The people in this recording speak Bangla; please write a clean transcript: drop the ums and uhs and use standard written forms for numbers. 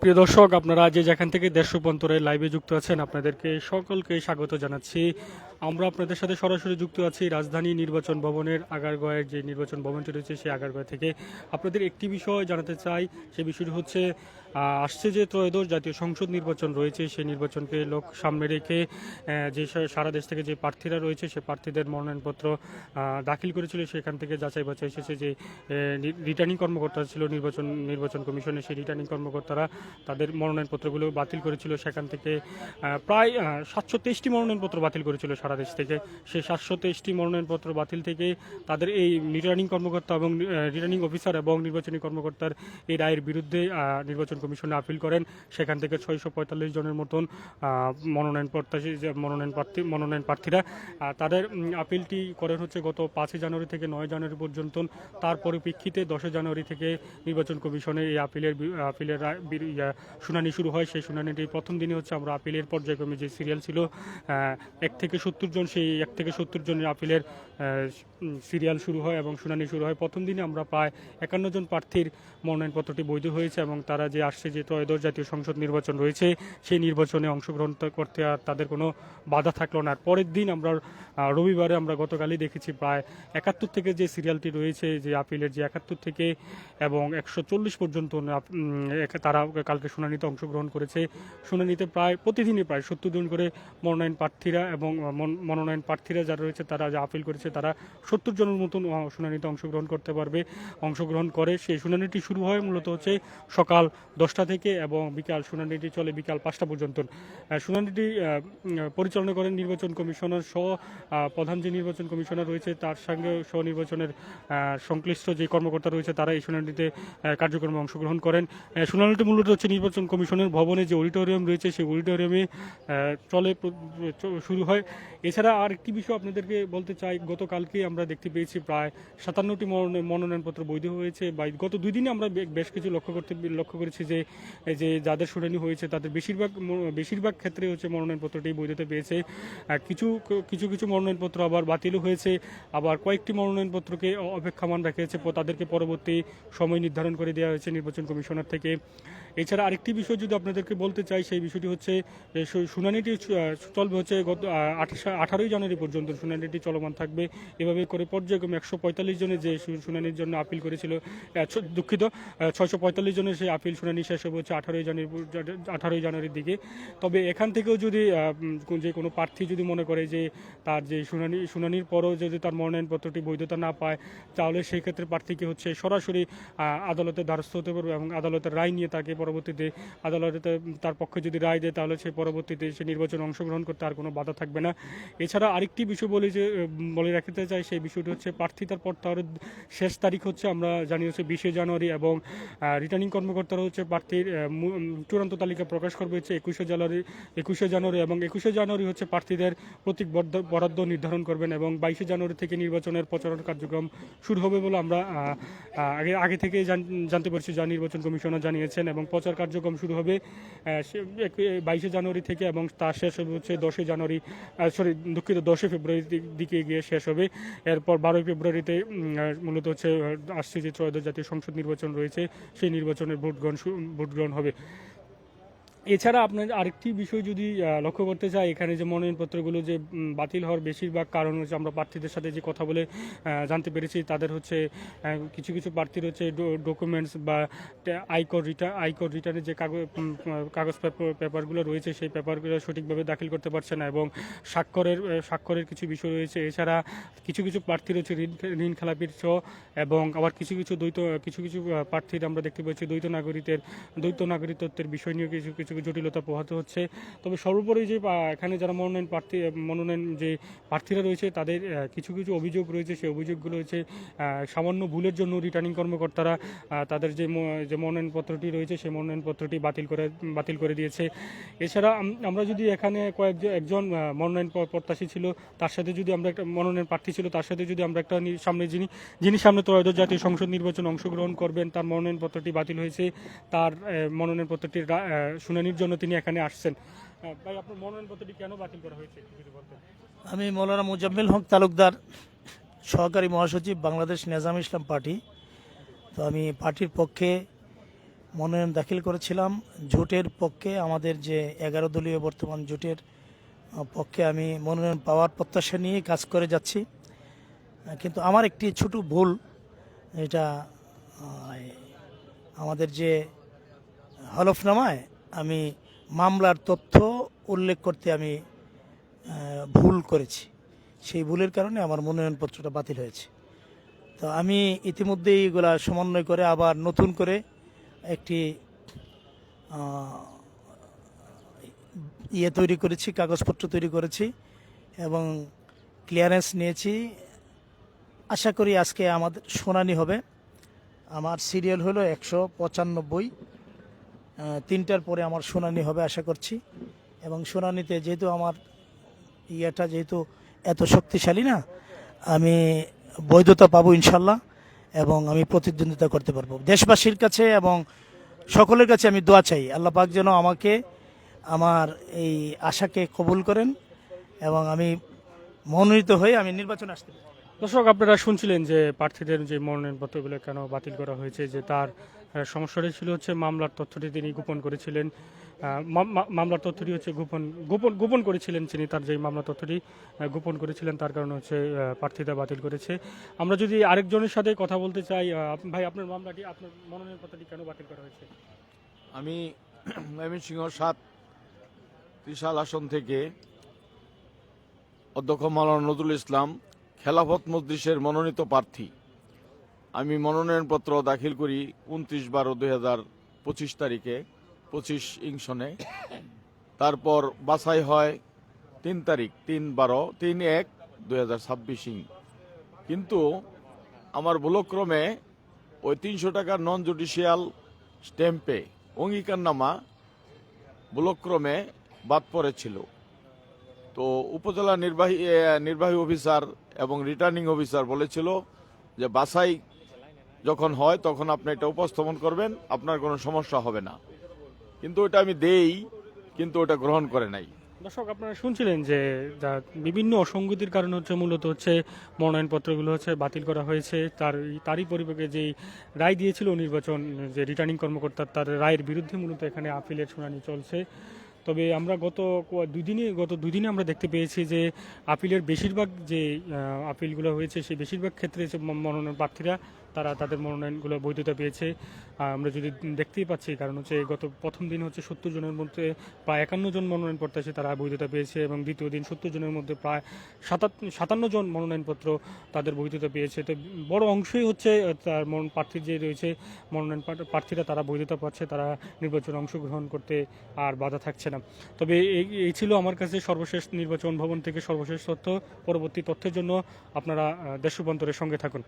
প্রিয় দর্শক, আপনারা যে যেখান থেকে দেশ রূপান্তরে লাইভে যুক্ত আছেন আপনাদেরকে সকলকে স্বাগত জানাচ্ছি। আমরা আপনাদের সাথে সরাসরি যুক্ত আছি রাজধানী নির্বাচন ভবনের আগারগাঁয়ের যে নির্বাচন ভবনটি রয়েছে সেই আগারগাঁও থেকে। আপনাদের একটি বিষয় জানাতে চাই, সেই বিষয়টি হচ্ছে আসছে যে ত্রয়োদশ জাতীয় সংসদ নির্বাচন রয়েছে সেই নির্বাচনকে সামনে রেখে যে সারা দেশ থেকে যে প্রার্থীরা রয়েছে সে প্রার্থীদের মনোনয়নপত্র দাখিল করেছিল, সেখান থেকে যাচাই বাছাই এসেছে যে রিটার্নিং কর্মকর্তা ছিল নির্বাচন কমিশনের, সেই রিটার্নিং কর্মকর্তারা তাদের মনোনয়নপত্রগুলো বাতিল করেছিল। সেখান থেকে প্রায় 723টি মনোনয়নপত্র বাতিল করেছিল সারা দেশ থেকে। সেই 723টি মনোনয়নপত্র বাতিল থেকে তাদের এই রিটার্নিং কর্মকর্তা এবং রিটার্নিং অফিসার এবং নির্বাচনী কর্মকর্তার এই রায়ের বিরুদ্ধে নির্বাচন কমিশনে আপিল করেন। সেখান থেকে 645 জনের মতন মনোনয়ন প্রার্থীরা তাদের আপিলটি করেন হচ্ছে গত 5 জানুয়ারি থেকে 9 জানুয়ারি পর্যন্ত। তার পরিপ্রেক্ষিতে 10 জানুয়ারি থেকে নির্বাচন কমিশনের এই আপিলের শুনানি শুরু হয়। সেই শুনানিটির প্রথম দিনে হচ্ছে আমরা আপিলের পর্যায়ক্রমে যে সিরিয়াল ছিল 1 থেকে 70 জন, সেই 1 থেকে 70 জনের আপিলের সিরিয়াল শুরু হয় এবং শুনানি শুরু হয়। প্রথম দিনে আমরা প্রায় 51 জন প্রার্থীর মনোনয়নপত্রটি বৈধ হয়েছে এবং তারা যে আসছে যে ত্রয়োদশ জাতীয় সংসদ নির্বাচন রয়েছে সেই নির্বাচনে অংশগ্রহণ করতে আর তাদের কোনো বাধা থাকলো না। আর পরের দিন আমরা রবিবারে আমরা গতকালই দেখেছি প্রায় 71 থেকে যে সিরিয়ালটি রয়েছে যে আপিলের, যে 71 থেকে এবং 140 পর্যন্ত তারা কালকে শুনানিতে অংশগ্রহণ করেছে। শুনানিতে প্রায় প্রতিদিনই প্রায় 70 জন করে মনোনয়ন প্রার্থীরা যারা রয়েছে তারা যা আপিল করেছে তারা 70 জনের মতন শুনানিতে অংশগ্রহণ করে। সেই শুনানিটি শুরু হয় মূলত হচ্ছে সকাল 10টা থেকে এবং শুনানিটি চলে বিকাল 5টা পর্যন্ত। শুনানিটি পরিচালনা করেন নির্বাচন কমিশনার সহ প্রধান যে নির্বাচন কমিশনার রয়েছে তার সঙ্গে নির্বাচনের সংশ্লিষ্ট যে কর্মকর্তা রয়েছে তারা এই শুনানিতে কার্যক্রমে অংশগ্রহণ করেন। শুনানিটি মূলত হচ্ছে নির্বাচন কমিশনের ভবনে যে অডিটোরিয়াম রয়েছে সেই অডিটোরিয়ামে শুরু হয়। এছাড়া আর একটি বিষয় আপনাদেরকে বলতে চাই, গতকালকে আমরা দেখতে পেয়েছি প্রায় 57টি মনোনয়নপত্র বৈধ হয়েছে। বা গত 2 দিনে আমরা বেশ কিছু লক্ষ্য করেছি যে যাদের শুনানি হয়েছে তাদের বেশিরভাগ ক্ষেত্রে হচ্ছে মনোনয়নপত্রটি বৈধতা পেয়েছে। কিছু মনোনয়নপত্র আবার বাতিলও হয়েছে, আবার কয়েকটি মনোনয়নপত্রকে অপেক্ষমান রাখা হয়েছে, তাদেরকে পরবর্তী সময় নির্ধারণ করে দেওয়া হয়েছে নির্বাচন কমিশনার থেকে। এছাড়া আরেকটি বিষয় যদি আপনাদেরকে বলতে চাই, সেই বিষয়টি হচ্ছে শুনানিটি চলবে হচ্ছে গত 18 জানুয়ারি পর্যন্ত শুনানিটি চলমান থাকবে। এভাবে করে পর্যায়ক্রমে 145 জনের যে শুনানির জন্য আপিল করেছিল, 645 জনের সেই আপিল শুনানি শেষ হবে হচ্ছে 18 জানুয়ারির দিকে। তবে এখান থেকেও যদি যে কোনো প্রার্থী যদি মনে করে যে তার যে শুনানির পরও যদি তার মনোনয়নপত্রটি বৈধতা না পায়, তাহলে সেই ক্ষেত্রে প্রার্থীকে হচ্ছে সরাসরি আদালতের দ্বারস্থ হতে পারবে এবং আদালতের রায় নিয়ে তাকে পরবর্তীতে আদালতে তার পক্ষে যদি রায় দেয় তাহলে সে পরবর্তীতে সে নির্বাচনে অংশগ্রহণ করতে আর কোনো বাধা থাকবে না। এছাড়া আরেকটি বিষয় বলে রাখতে চাই, সেই বিষয়টি হচ্ছে প্রার্থিতার পর তার শেষ তারিখ হচ্ছে আমরা জানি হচ্ছে 20 জানুয়ারি এবং রিটার্নিং কর্মকর্তারা হচ্ছে প্রার্থীর চূড়ান্ত তালিকা প্রকাশ করবে হচ্ছে 21 জানুয়ারি এবং 21 জানুয়ারি হচ্ছে প্রার্থীদের প্রতীক বরাদ্দ নির্ধারণ করবেন এবং 22 জানুয়ারি থেকে নির্বাচনের প্রচারণ কার্যক্রম শুরু হবে বলে আমরা আগে থেকে জানতে পারছি, যা নির্বাচন কমিশনার জানিয়েছেন। এবং প্রচার কার্যক্রম শুরু হবে 22 জানুয়ারি থেকে এবং তার শেষ হবে হচ্ছে 10 ফেব্রুয়ারির দিকে গিয়ে শেষ হবে। এরপর 12 ফেব্রুয়ারিতে মূলত হচ্ছে আসছে যে ত্রয়োদশ জাতীয় সংসদ নির্বাচন রয়েছে সেই নির্বাচনের ভোট গ্রহণ হবে। এছাড়া আপনার আরেকটি বিষয় যদি লক্ষ্য করতে চাই, এখানে যে মনোনয়নপত্রগুলো যে বাতিল হওয়ার বেশিরভাগ কারণ হচ্ছে আমরা প্রার্থীদের সাথে যে কথা বলে জানতে পেরেছি, তাদের হচ্ছে কিছু প্রার্থীর হচ্ছে ডকুমেন্টস বা আয়কর রিটার্নের যে কাগজ পেপারগুলো রয়েছে সেই পেপারগুলো সঠিকভাবে দাখিল করতে পারছে না এবং স্বাক্ষরের কিছু বিষয় রয়েছে। এছাড়া কিছু প্রার্থীর হচ্ছে ঋণ খেলাপির এবং আবার কিছু প্রার্থীর আমরা দেখতে পাচ্ছি দ্বৈত নাগরিকত্বের বিষয় নিয়ে কিছু জটিলতা পোহাতে হচ্ছে। তবে সর্বোপরি যে এখানে যারা মনোনয়ন যে প্রার্থীরা রয়েছে তাদের কিছু অভিযোগ রয়েছে, সেই অভিযোগগুলো হচ্ছে সামান্য ভুলের জন্য রিটার্নিং কর্মকর্তারা তাদের যে মনোনয়নপত্রটি রয়েছে সেই মনোনয়নপত্রটি বাতিল করে দিয়েছে। এছাড়া আমরা যদি এখানে একজন মনোনয়ন প্রত্যাশী ছিল তার সাথে যদি আমরা একটা মনোনয়ন প্রার্থী ছিল তার সাথে যদি আমরা একটা যিনি সামনে ত্রয়োদশ জাতীয় সংসদ নির্বাচন অংশগ্রহণ করবেন, তার মনোনয়নপত্রটি বাতিল হয়েছে, তার মনোনয়নপত্রটির শুনানির জন্য তিনি এখানে আসছেন। ভাই, আপনার মনোনয়নপত্রটি কেন বাতিল করা হয়েছে যদি বলতেন? আমি মৌলানা মুজাম্মিল হক তালুকদার, সহকারী মহাসচিব, বাংলাদেশ নেজাম ইসলাম পার্টি। তো আমি পার্টির পক্ষে মনোনয়ন দাখিল করেছিলাম জোটের পক্ষে। আমাদের যে 11 দলীয় বর্তমান জোটের পক্ষে আমি মনোনয়ন পাওয়ার প্রত্যাশা নিয়ে কাজ করে যাচ্ছি। কিন্তু আমার একটি ছোট ভুল, এটা আমাদের যে হলফনামায় আমি মামলার তথ্য উল্লেখ করতে আমি ভুল করেছি। সেই ভুলের কারণে আমার মনোনয়নপত্রটা বাতিল হয়েছে। তো আমি ইতিমধ্যেই এগুলা সমন্বয় করে আবার নতুন করে একটি তৈরি করেছি, কাগজপত্র তৈরি করেছি এবং ক্লিয়ারেন্স নিয়েছি। আশা করি আজকে আমাদের শুনানি হবে। আমার সিরিয়াল হলো 195, 3টার পরে আমার শুনানি হবে আশা করছি। এবং শুনানিতে যেহেতু আমার যেহেতু এত শক্তিশালী না, আমি বৈধতা পাবো ইনশাল্লাহ এবং আমি প্রতিদ্বন্দ্বিতা করতে পারবো। দেশবাসীর কাছে এবং সকলের কাছে আমি দোয়া চাই, আল্লাহ পাক যেন আমাকে আমার এই আশাকে কবুল করেন এবং আমি মনোনীত হয়ে আমি নির্বাচনে আসতে পারি। দর্শক, আপনারা শুনছিলেন যে প্রার্থীদের যে মনোনয়নপত্রগুলো কেন বাতিল করা হয়েছে, যে তার সমস্যাটি ছিল হচ্ছে মামলার তথ্যটি তিনি গোপন করেছিলেন। মামলার তথ্যটি হচ্ছে গোপন করেছিলেন তিনি, তার যে মামলার তথ্যটি গোপন করেছিলেন তার কারণে হচ্ছে প্রার্থিতা বাতিল করেছে। আমরা যদি আরেকজনের সাথে কথা বলতে চাই, ভাই আপনার মামলাটি, আপনার মনোনয়নপত্রটি কেন বাতিল করা হয়েছে? আমি ময়মনসিংহ 7 ত্রিশাল আসন থেকে অধ্যক্ষ মাওলানা নজরুল ইসলাম খেলাফত মজলিসের মনোনীত প্রার্থী। আমি মনোনয়নপত্র দাখিল করি 29/12/2025 তারিখে 25 ইংশনে। তারপর বাছাই হয় 3 তারিখ 3/1/2026 ইং। কিন্তু আমার ভুলক্রমে ওই 300 টাকার নন জুডিশিয়াল স্ট্যাম্পে অঙ্গীকারনামা ভুলক্রমে বাদ পড়েছিল। তো উপজেলা নির্বাহী অফিসার এবং রিটার্নিং অফিসার বলেছিল যে বাছাই যখন হয় তখন আপনি এটা উপস্থাপন করবেন, আপনার কোনো সমস্যা হবে না। কিন্তু ওটা আমি দেই, কিন্তু ওটা গ্রহণ করে নাই। দর্শক, আপনারা শুনছিলেন যে বিভিন্ন অসঙ্গতির কারণে হচ্ছে মূলত হচ্ছে মনোনয়নপত্রগুলো হচ্ছে বাতিল করা হয়েছে। তারই পরিপ্রেক্ষিতে যেই রায় দিয়েছিল নির্বাচন যে রিটার্নিং কর্মকর্তা, তার রায়ের বিরুদ্ধে মূলত এখানে আপিলের শুনানি চলছে। তবে আমরা গত দুই দিনে আমরা দেখতে পেয়েছি যে আপিলের বেশিরভাগ যে আপিলগুলো হয়েছে সেই বেশিরভাগ ক্ষেত্রে মনোনয়ন প্রার্থীরা তারা তাদের মনোনয়নগুলো বৈধতা পেয়েছে। আমরা যদি দেখতেই পাচ্ছি, কারণ হচ্ছে গত প্রথম দিন হচ্ছে 70 জনের মধ্যে প্রায় 51 জন মনোনয়ন প্রত্যাশী তারা বৈধতা পেয়েছে এবং দ্বিতীয় দিন 70 জনের মধ্যে প্রায় 57 জন মনোনয়নপত্র তাদের বৈধতা পেয়েছে। তো বড় অংশই হচ্ছে তার প্রার্থী যে রয়েছে মনোনয়ন প্রার্থীরা তারা বৈধতা পাচ্ছে, তারা নির্বাচনে অংশগ্রহণ করতে আর বাধা থাকছে না। তবে এই ছিল আমার কাছে সর্বশেষ নির্বাচন ভবন থেকে সর্বশেষ তথ্য। পরবর্তী তথ্যের জন্য আপনারা দেশ রূপান্তরের সঙ্গে থাকুন।